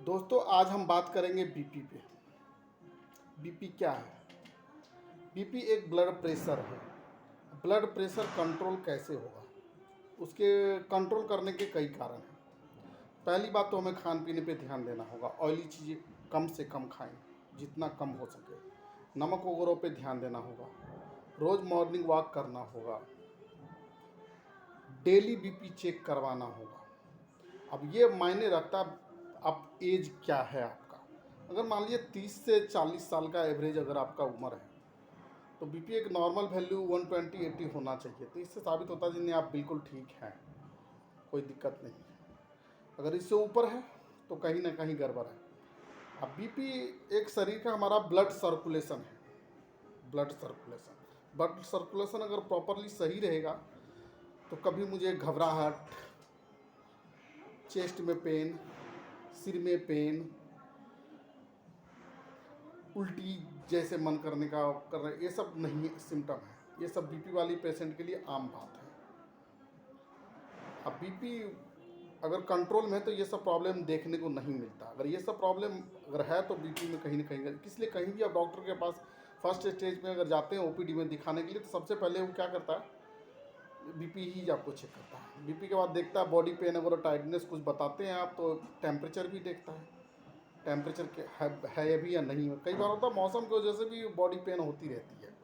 दोस्तों आज हम बात करेंगे बीपी पे। बीपी क्या है? बीपी एक ब्लड प्रेशर है। ब्लड प्रेशर कंट्रोल कैसे होगा? उसके कंट्रोल करने के कई कारण हैं। पहली बात तो हमें खान पीने पे ध्यान देना होगा। ऑयली चीज़ें कम से कम खाएं, जितना कम हो सके। नमक वगैरह पे ध्यान देना होगा। रोज़ मॉर्निंग वॉक करना होगा। डेली बीपी चेक करवाना होगा। अब ये मायने रखता आप एज क्या है आपका। अगर मान लीजिए 30 से 40 साल का एवरेज अगर आपका उम्र है तो बीपी एक नॉर्मल वैल्यू 120-80 होना चाहिए। तो इससे साबित होता है जी नहीं, आप बिल्कुल ठीक हैं, कोई दिक्कत नहीं है। अगर इससे ऊपर है तो कहीं ना कहीं गड़बड़ है। अब बीपी एक शरीर का हमारा ब्लड सर्कुलेशन है। ब्लड सर्कुलेशन अगर प्रॉपरली सही रहेगा तो कभी मुझे घबराहट, चेस्ट में पेन, सिर में पेन, उल्टी जैसे मन करने का कर रहे, ये सब नहीं सिम्टम है। ये सब बीपी वाली पेशेंट के लिए आम बात है। अब बीपी अगर कंट्रोल में है तो ये सब प्रॉब्लम देखने को नहीं मिलता। अगर ये सब प्रॉब्लम अगर है तो बीपी में कहीं ना कहीं, इसलिए कहीं भी आप डॉक्टर के पास फर्स्ट स्टेज में अगर जाते हैं ओपीडी में दिखाने के लिए तो सबसे पहले वो क्या करता है, बीपी ही आपको चेक करता है। बीपी के बाद देखता है बॉडी पेन अगर टाइटनेस कुछ बताते हैं आप तो टेम्परेचर भी देखता है, टेम्परेचर है अभी या नहीं है। कई बार होता है मौसम की वजह से भी बॉडी पेन होती रहती है।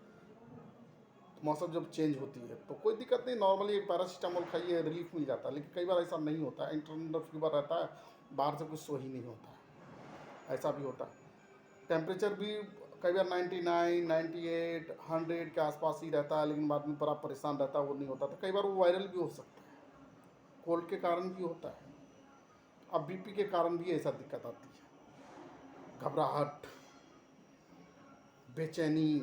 मौसम जब चेंज होती है तो कोई दिक्कत नहीं, नॉर्मली एक पैरासीटामोल खाइए, रिलीफ मिल जाता है। लेकिन कई बार ऐसा नहीं होता है, इंटरनल फीवर रहता है, बाहर से कुछ सो ही नहीं होता है, ऐसा भी होता है। टेम्परेचर भी कई बार 99, 98, 100 के आसपास ही रहता है, लेकिन बाद में बड़ा परेशान रहता है, वो नहीं होता। तो कई बार वो वायरल भी हो सकता है, कोल्ड के कारण भी होता है। अब बीपी के कारण भी ऐसा दिक्कत आती है, घबराहट, बेचैनी,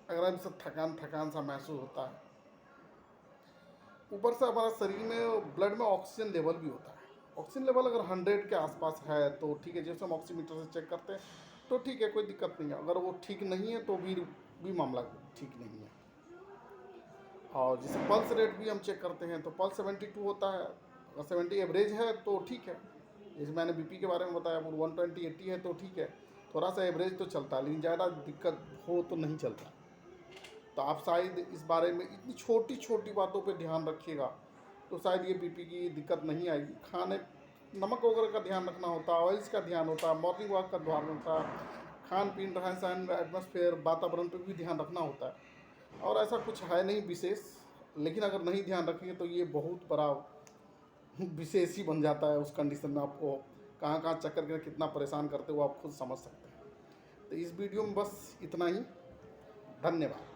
अगर हम सब थकान सा महसूस होता है। ऊपर से हमारा शरीर में ब्लड में ऑक्सीजन लेवल भी होता है। ऑक्सीजन लेवल अगर 100 के आसपास है तो ठीक है, जैसे हम ऑक्सीमीटर से चेक करते हैं तो ठीक है, कोई दिक्कत नहीं है। अगर वो ठीक नहीं है तो भी मामला ठीक नहीं है। और जैसे पल्स रेट भी हम चेक करते हैं तो पल्स 72 होता है। अगर 70 एवरेज है तो ठीक है। जैसे मैंने बीपी के बारे में बताया, वो 120-80 है तो ठीक है, थोड़ा सा एवरेज तो चलता है, लेकिन ज़्यादा दिक्कत हो तो नहीं चलता। तो आप शायद इस बारे में इतनी छोटी छोटी बातों पे ध्यान रखिएगा तो शायद ये बीपी की दिक्कत नहीं आएगी। खाने नमक वगैरह का ध्यान रखना होता है, ऑयल्स का ध्यान होता है, मॉर्निंग वॉक का ध्यान होता है, खान पीन, रहन सहन, एटमॉस्फेयर, वातावरण पर भी ध्यान रखना होता है। और ऐसा कुछ है नहीं विशेष, लेकिन अगर नहीं ध्यान रखेंगे तो ये बहुत बड़ा विशेष ही बन जाता है। उस कंडीशन में आपको कहाँ कहाँ चक्कर के कितना परेशान करते हो आप खुद समझ सकते हैं। तो इस वीडियो में बस इतना ही। धन्यवाद।